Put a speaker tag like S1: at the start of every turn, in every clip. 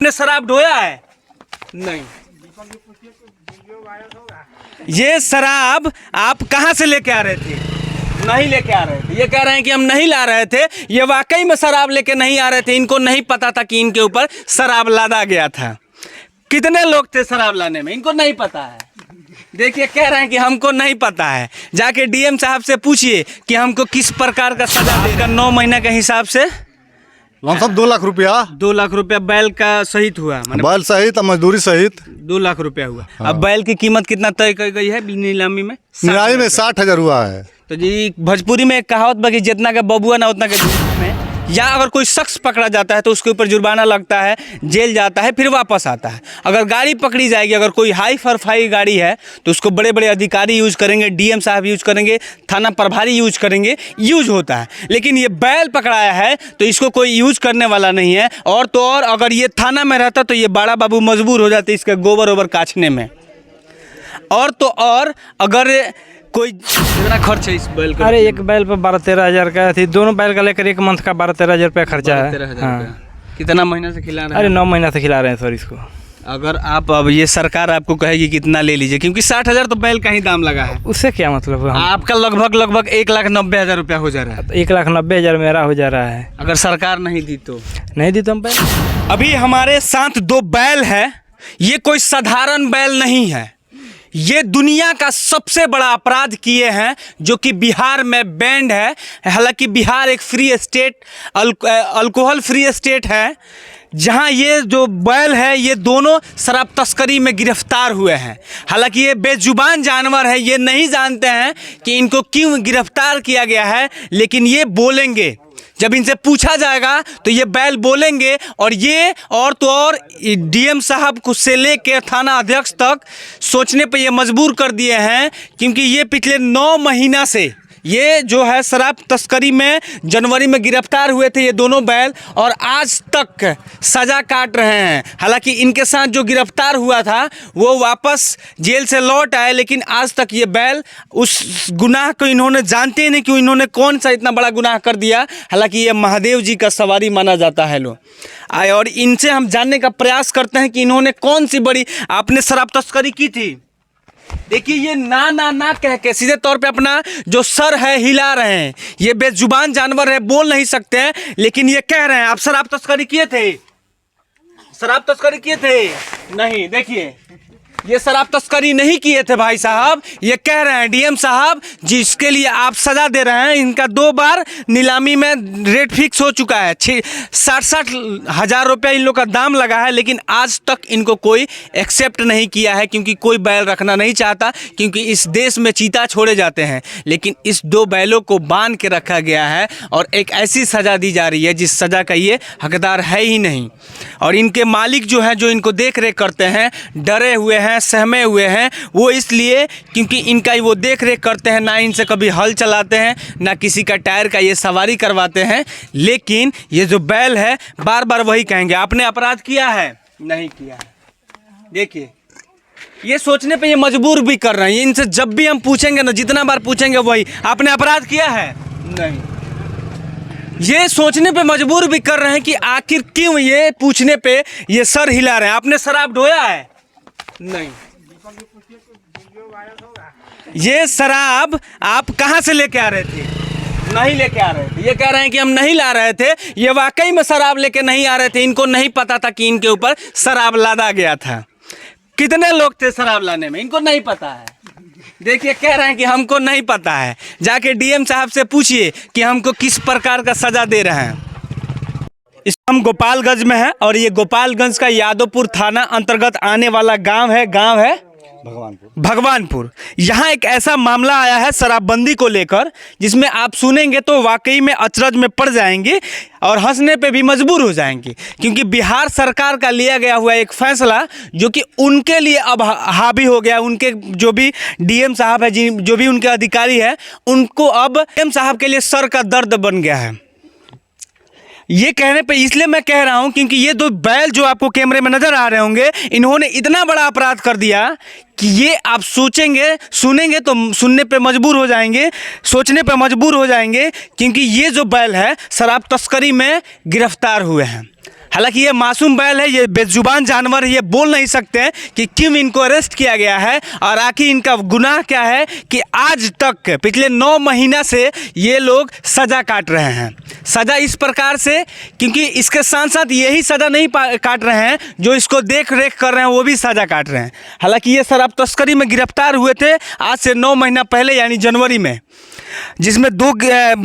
S1: आपने शराब ढोया है? नहीं। ये शराब आप कहाँ से लेके आ रहे थे? नहीं लेके आ रहे थे। ये कह रहे हैं कि हम नहीं ला रहे थे। ये वाकई में शराब लेके नहीं आ रहे थे। इनको नहीं पता था कि इनके ऊपर शराब लादा गया था। कितने लोग थे शराब लाने में, इनको नहीं पता है। देखिए, कह रहे हैं कि हमको नहीं पता है। जाके डीएम साहब से पूछिए कि हमको किस प्रकार का सजा देगा। 9 महीना के हिसाब से
S2: सब 2 लाख रुपया।
S1: 2 लाख रुपया बैल का सहित हुआ,
S2: बैल सहित मजदूरी सहित
S1: 2 लाख रुपया हुआ। हाँ। अब बैल की कीमत कितना तय की गई है नीलामी में?
S2: 60,000 हुआ है।
S1: तो जी भोजपुरी में एक कहावत बा कि जितना का बबुआ ना उतना के में, या अगर कोई शख्स पकड़ा जाता है तो उसके ऊपर जुर्माना लगता है, जेल जाता है, फिर वापस आता है। अगर गाड़ी पकड़ी जाएगी, अगर कोई हाई फरफाई गाड़ी है तो उसको बड़े बड़े अधिकारी यूज करेंगे, डीएम साहब यूज करेंगे, थाना प्रभारी यूज करेंगे, यूज होता है। लेकिन ये बैल पकड़ाया है तो इसको कोई यूज करने वाला नहीं है। और तो और अगर ये थाना में रहता तो ये बड़ा बाबू मजबूर हो जाते इसके गोबर ओबर काटने में। और तो और अगर कोई कितना खर्च है इस बैल का?
S3: अरे एक बैल पर 12-13 हज़ार का थी। दोनों बैल का लेकर एक मंथ का 12-13 हज़ार रुपया खर्चा है।
S1: हाँ। कितना महीना से खिला रहे हैं?
S3: अरे 9 महीना से खिला रहे हैं सर इसको।
S1: अगर आप अब ये सरकार आपको कहेगी कितना ले लीजिए, क्योंकि 60,000 तो बैल का ही दाम लगा है।
S3: उससे क्या मतलब?
S1: आपका लगभग 1,90,000 रुपया हो जा रहा है।
S3: 1,90,000 मेरा हो जा रहा है।
S1: अगर सरकार नहीं दी तो
S3: हम बैल।
S1: अभी हमारे साथ 2 बैल है। ये कोई साधारण बैल नहीं है। ये दुनिया का सबसे बड़ा अपराध किए हैं, जो कि बिहार में बैंड है। हालांकि बिहार एक free state, alcohol free state है, जहां ये जो बैल है ये दोनों शराब तस्करी में गिरफ्तार हुए हैं। हालांकि ये बेजुबान जानवर है, ये नहीं जानते हैं कि इनको क्यों गिरफ्तार किया गया है, लेकिन ये बोलेंगे। जब इनसे पूछा जाएगा तो ये बैल बोलेंगे। और ये और तो और डीएम साहब को से लेकर थाना अध्यक्ष तक सोचने पे ये मजबूर कर दिए हैं, क्योंकि ये पिछले 9 महीना से ये जो है शराब तस्करी में जनवरी में गिरफ्तार हुए थे ये दोनों बैल, और आज तक सज़ा काट रहे हैं। हालांकि इनके साथ जो गिरफ्तार हुआ था वो वापस जेल से लौट आए, लेकिन आज तक ये बैल उस गुनाह को इन्होंने जानते ही नहीं कि इन्होंने कौन सा इतना बड़ा गुनाह कर दिया। हालांकि ये महादेव जी का सवारी माना जाता है लोग। और इनसे हम जानने का प्रयास करते हैं कि इन्होंने कौन सी बड़ी आपने शराब तस्करी की थी। देखिए, ये ना कह के सीधे तौर पे अपना जो सर है हिला रहे हैं। ये बेजुबान जानवर है, बोल नहीं सकते हैं, लेकिन ये कह रहे हैं आप शराब तस्करी किए थे? शराब तस्करी किए थे? नहीं। देखिए, ये शराब तस्करी नहीं किए थे भाई साहब। ये कह रहे हैं डीएम साहब, जिसके लिए आप सजा दे रहे हैं। इनका 2 बार नीलामी में रेट फिक्स हो चुका है। 60 हज़ार रुपया इन लोग का दाम लगा है, लेकिन आज तक इनको कोई एक्सेप्ट नहीं किया है, क्योंकि कोई बैल रखना नहीं चाहता, क्योंकि इस देश में चीता छोड़े जाते हैं। लेकिन इस 2 बैलों को बांध के रखा गया है और एक ऐसी सज़ा दी जा रही है जिस सज़ा का ये हकदार है ही नहीं। और इनके मालिक जो है, जो इनको देख रेख करते हैं, डरे हुए हैं, सहमे हुए हैं। वो इसलिए क्योंकि इनका वो देख रेख करते हैं, ना इनसे कभी हल चलाते हैं, ना किसी का टायर का ये सवारी करवाते हैं। लेकिन ये जो बैल है बार बार वही कहेंगे आपने अपराध किया है? नहीं किया है। देखिए, ये सोचने पे ये मजबूर भी कर रहे हैं। इनसे जब भी हम पूछेंगे ना, जितना बार पूछेंगे वही आपने अपराध किया है? नहीं। ये सोचने पे मजबूर भी कर रहे हैं कि आखिर क्यों ये पूछने पे ये सर हिला रहे हैं। आपने शराब ढोया है? नहीं। ये शराब आप कहाँ से लेके आ रहे थे? नहीं लेके आ रहे थे। ये कह रहे हैं कि हम नहीं ला रहे थे। ये वाकई में शराब लेके नहीं आ रहे थे। इनको नहीं पता था कि इनके ऊपर शराब लादा गया था। कितने लोग थे शराब लाने में, इनको नहीं पता है। देखिए, कह रहे हैं कि हमको नहीं पता है। जाके डीएम साहब से पूछिए कि हमको किस प्रकार का सजा दे रहे हैं। हम गोपालगंज में हैं और ये गोपालगंज का यादवपुर थाना अंतर्गत आने वाला गांव है भगवानपुर। यहाँ एक ऐसा मामला आया है शराबबंदी को लेकर, जिसमें आप सुनेंगे तो वाकई में अचरज में पड़ जाएंगे और हंसने पे भी मजबूर हो जाएंगे। क्योंकि बिहार सरकार का लिया गया हुआ एक फैसला जो कि उनके लिए अब हावी हो गया। उनके जो भी डीएम साहब है, जो भी उनके अधिकारी है, उनको अब डीएम साहब के लिए सर का दर्द बन गया है। ये कहने पे इसलिए मैं कह रहा हूँ क्योंकि ये 2 बैल जो आपको कैमरे में नज़र आ रहे होंगे, इन्होंने इतना बड़ा अपराध कर दिया कि ये आप सोचेंगे, सुनेंगे तो सुनने पे मजबूर हो जाएंगे, सोचने पे मजबूर हो जाएंगे। क्योंकि ये जो बैल है शराब तस्करी में गिरफ्तार हुए हैं। हालांकि ये मासूम बैल है, ये बेजुबान जानवर है, ये बोल नहीं सकते हैं कि क्यों इनको अरेस्ट किया गया है और आखिर इनका गुनाह क्या है कि आज तक पिछले 9 महीना से ये लोग सज़ा काट रहे हैं। सज़ा इस प्रकार से, क्योंकि इसके साथ साथ यही सज़ा नहीं काट रहे हैं, जो इसको देख रेख कर रहे हैं वो भी सज़ा काट रहे हैं। हालांकि ये शराब तस्करी में गिरफ्तार हुए थे आज से 9 महीना पहले, यानी जनवरी में, जिसमें 2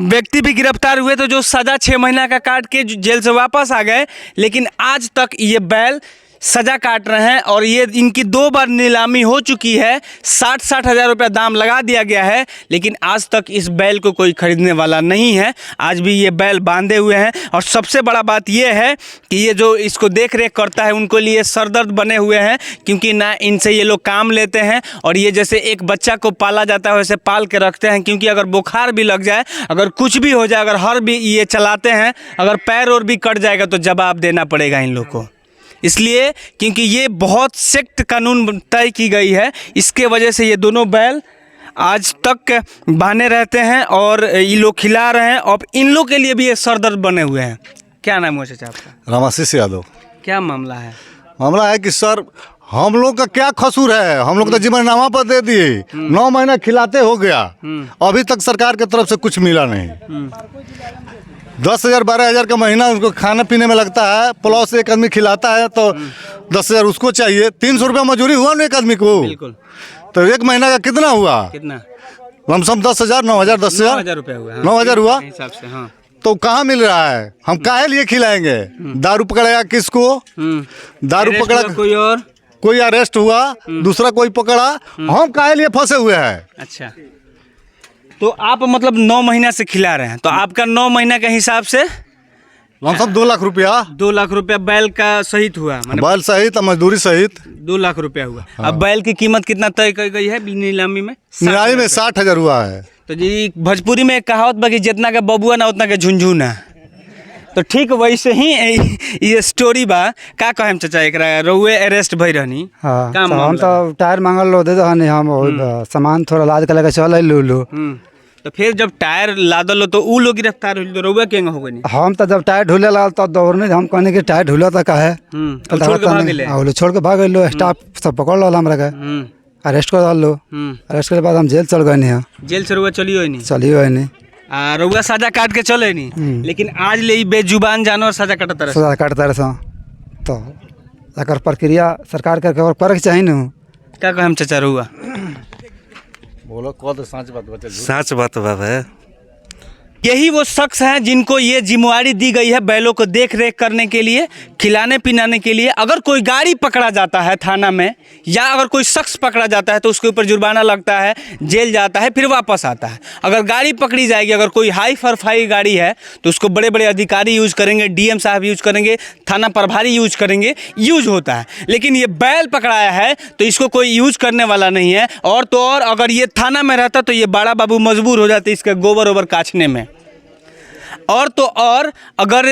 S1: व्यक्ति भी गिरफ्तार हुए थे जो सज़ा 6 महीना का काट के जेल से वापस आ गए। लेकिन आज तक ये बैल सज़ा काट रहे हैं और ये इनकी 2 बार नीलामी हो चुकी है। 60-60 हज़ार रुपया दाम लगा दिया गया है, लेकिन आज तक इस बैल को कोई ख़रीदने वाला नहीं है। आज भी ये बैल बांधे हुए हैं और सबसे बड़ा बात ये है कि ये जो इसको देख रेख करता है उनको लिए सरदर्द बने हुए हैं, क्योंकि ना इनसे ये लोग काम लेते हैं और ये जैसे एक बच्चा को पाला जाता है वैसे पाल के रखते हैं, क्योंकि अगर बुखार भी लग जाए, अगर कुछ भी हो जाए, अगर हर भी ये चलाते हैं, अगर पैर और भी कट जाएगा तो जवाब देना पड़ेगा इन लोग को। इसलिए क्योंकि ये बहुत सख्त कानून तय की गई है, इसके वजह से ये दोनों बैल आज तक बांधे रहते हैं और ये लोग खिला रहे हैं। और इन लोग के लिए भी ये सरदर्द बने हुए हैं। क्या नाम है चाचा आपका?
S2: रामाशीष यादव।
S1: क्या मामला है?
S2: मामला है कि सर हम लोग का क्या कसूर है, हम लोग तो जीवननामा पर दे दिए, 9 महीना खिलाते हो गया, अभी तक सरकार की तरफ से कुछ मिला नहीं। 10,000 12,000 का महीना उनको खाना पीने में लगता है, प्लस एक आदमी खिलाता है तो 10,000 उसको चाहिए। 300 रुपया मजदूरी हुआ ना एक आदमी को,
S1: बिल्कुल।
S2: तो एक महीना का कितना हुआ?
S1: कितना?
S2: लमसम 10,000 9,000 10,000
S1: रुपया हुआ।
S2: 9,000 हुआ
S1: हिसाब से। हाँ।
S2: तो कहाँ मिल रहा है? हम काहे लिए खिलाएंगे? दारू पकड़ाया किसको? दारू पकड़ा कोई अरेस्ट हुआ, दूसरा कोई पकड़ा, हम काहे लिए फंसे हुए हैं?
S1: अच्छा, तो आप मतलब 9 महीना से खिला रहे हैं, तो आपका 9 महीना के हिसाब से
S2: लमसम 2 लाख रुपया।
S1: 2 लाख रुपया बैल का सहित हुआ,
S2: बैल सहित मजदूरी सहित
S1: 2 लाख रुपया हुआ। अब बैल की कीमत कितना तय की गई है नीलामी में?
S2: नीलामी में 60,000 हुआ है।
S1: तो जी भोजपुरी में एक कहावत बा कि जितना का बबुआ ना उतना के झुंझुना। तो ठीक वैसे ही ये स्टोरी बा। का कहेम चाचा एकरा रउए अरेस्ट भई रहनी?
S4: हाँ, तो हम तो टायर मांगल लो दे दहनी, हम सामान थोड़ा लाद के लेके चल लो।
S1: तो फिर जब टायर लादल हो तो ऊ लोग गिरफ्तार हो, तो रउआ केंगे हो गई?
S4: हम तो जब टायर ढूले लगा तो दौड़ने, हम कहने कि टायर ढूला तो का है, छोड़ के भाग लो, स्टाफ सब पकड़ लो, हमरा के अरेस्ट कर लो। अरेस्ट के बाद हम जेल चल गए नहीं।
S1: जेल से रउआ चलियो नहीं?
S4: चलियो नहीं।
S1: रउआ सजा काट के चले नहीं, लेकिन आज ले ई बेजुबान जानवर सजा काटता रहे।
S4: सजा काटता रहे तो एकर प्रक्रिया सरकार के करे के चाहिए न।
S1: क्या कहम चाचा रउआ?
S2: बोलो कौन तो सच बात बता।
S5: सच बात बाबा,
S1: यही वो शख्स हैं जिनको ये जिम्मेवारी दी गई है बैलों को देख रेख करने के लिए, खिलाने पिलाने के लिए। अगर कोई गाड़ी पकड़ा जाता है थाना में, या अगर कोई शख्स पकड़ा जाता है तो उसके ऊपर जुर्माना लगता है, जेल जाता है, फिर वापस आता है। अगर गाड़ी पकड़ी जाएगी, अगर कोई हाई फाई गाड़ी है तो उसको बड़े बड़े अधिकारी यूज करेंगे, डीएम साहब यूज करेंगे, थाना प्रभारी यूज करेंगे, यूज होता है। लेकिन ये बैल पकड़ाया है तो इसको कोई यूज करने वाला नहीं है। और तो और अगर ये थाना में रहता तो ये बड़ा बाबू मजबूर हो जाते इसके गोबर ओबर काटने में। और तो और अगर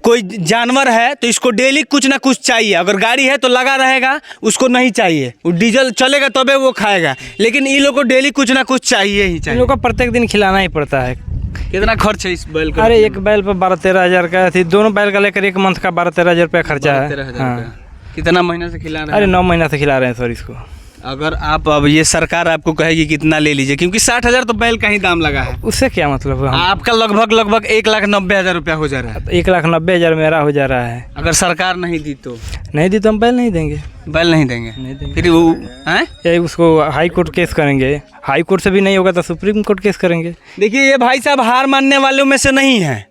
S1: कोई जानवर है तो इसको डेली कुछ ना कुछ चाहिए। अगर गाड़ी है तो लगा रहेगा, उसको नहीं चाहिए, वो डीजल चलेगा तबे वो खाएगा, लेकिन इन लोग को डेली कुछ ना कुछ चाहिए ही
S3: इन
S1: चाहिए।
S3: लोग को प्रत्येक दिन खिलाना ही पड़ता है।
S1: कितना खर्च है इस बैल का?
S3: अरे एक बैल पर 12-13 हज़ार का थी, दोनों बैल का लेकर एक मंथ का 12-13 हज़ार रुपया खर्चा है।
S1: 13,000
S3: हाँ।
S1: रुपया। कितना महीना से खिला रहे हैं?
S3: अरे 9 महीना से खिला रहे हैं सर इसको।
S1: अगर आप अब ये सरकार आपको कहेगी कितना ले लीजिए, क्योंकि 60,000 तो बैल का ही दाम लगा है,
S3: उससे क्या मतलब है?
S1: आपका लगभग 1,90,000 रुपया हो जा रहा है।
S3: 1,90,000 मेरा हो जा रहा है।
S1: अगर सरकार नहीं दी तो?
S3: नहीं दी तो हम बैल नहीं देंगे।
S1: बैल नहीं देंगे?
S3: नहीं देंगे।
S1: फिर वो हैं?
S3: यही उसको हाई कोर्ट केस करेंगे, हाई कोर्ट से भी नहीं होगा तो सुप्रीम कोर्ट केस करेंगे।
S1: देखिए ये भाई साहब हार मानने वालों में से नहीं है।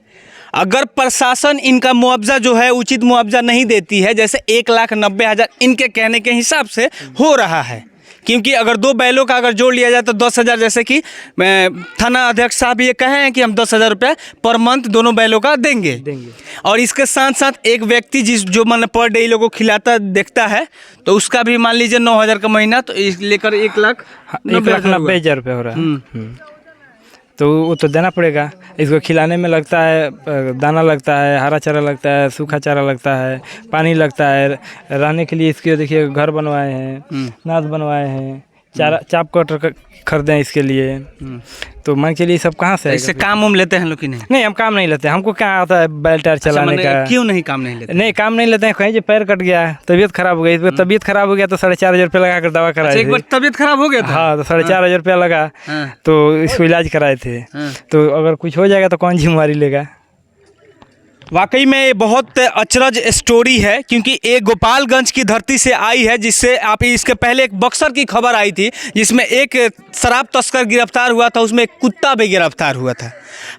S1: अगर प्रशासन इनका मुआवजा जो है उचित मुआवजा नहीं देती है, जैसे 1,90,000 इनके कहने के हिसाब से हो रहा है, क्योंकि अगर 2 बैलों का अगर जोड़ लिया जाए तो 10,000, जैसे कि थाना अध्यक्ष साहब ये कहे हैं कि हम 10,000 रुपये पर मंथ दोनों बैलों का देंगे। और इसके साथ साथ एक व्यक्ति जो मतलब पर डे लोगों को खिलाता देखता है तो उसका भी मान लीजिए 9,000 का महीना, तो इस लेकर
S3: 1,90,000 रुपया हो रहा है। तो वो तो देना पड़ेगा। इसको खिलाने में लगता है, दाना लगता है, हरा चारा लगता है, सूखा चारा लगता है, पानी लगता है, रहने के लिए इसके देखिए घर बनवाए हैं, नाद बनवाए हैं, चाप कटर खरीदें इसके लिए, तो मन के लिए सब कहाँ से
S1: इससे काम उम लेते हैं लोग कि नहीं?
S3: नहीं, हम काम नहीं लेते, हमको क्या आता है बैल टायर चलाने
S1: माने
S3: का।
S1: क्यों नहीं काम नहीं लेते?
S3: नहीं, काम नहीं लेते हैं, कहीं जो पैर कट गया, तबीयत खराब हो गई, तबीयत खराब हो गया तो 4,500 रुपये लगा कर दवा कराए
S1: एक
S3: थे।
S1: बार तबीयत खराब हो गया था?
S3: हाँ, तो 4,500 रुपया लगा,
S1: हाँ।
S3: तो इसको इलाज कराए थे। तो अगर कुछ हो जाएगा तो कौन जिम्मेवारी लेगा?
S1: वाकई में ये बहुत अचरज स्टोरी है, क्योंकि ये गोपालगंज की धरती से आई है, जिससे आप इसके पहले एक बक्सर की खबर आई थी जिसमें एक शराब तस्कर गिरफ्तार हुआ था, उसमें एक कुत्ता भी गिरफ्तार हुआ था।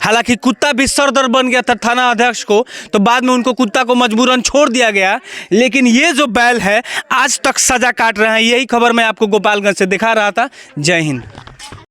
S1: हालांकि कुत्ता भी सरदर्द बन गया था थाना अध्यक्ष को, तो बाद में उनको कुत्ता को मजबूरन छोड़ दिया गया। लेकिन ये जो बैल है आज तक सजा काट रहे हैं। यही खबर मैं आपको गोपालगंज से दिखा रहा था। जय हिंद।